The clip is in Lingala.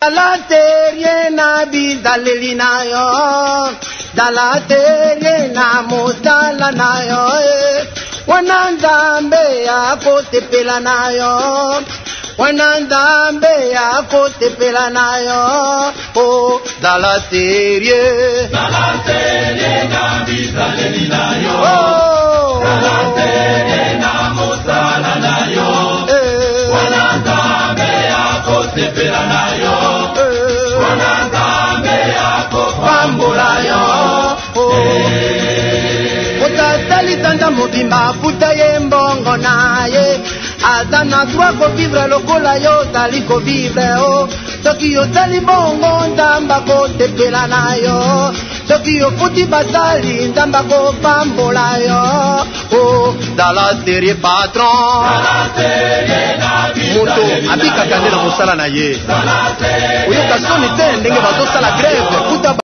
la terre na bizaleli na yo, dala terre na mosala na yo, wana Nzambe ya kotepela na yo, wana Nzambe ya kotepela na yo, oh dala terre na bizaleli na yo, oh dala terre na mosala na yo, wana Nzambe ya kotepela na yo, wana Nzambe ya kopambola yo, otatali tanda mobimba futa ye mbongo na ye, aza na droit ko vivre lokola yo ozali ko vivre o, soki ozali bongo Nzambe akotepela na yo, soki ofuti basali Nzambe akopambola yo, o dala terre patron, moto abikaka nde na mosala na ye, oyoka soni te ndenge bazosala greve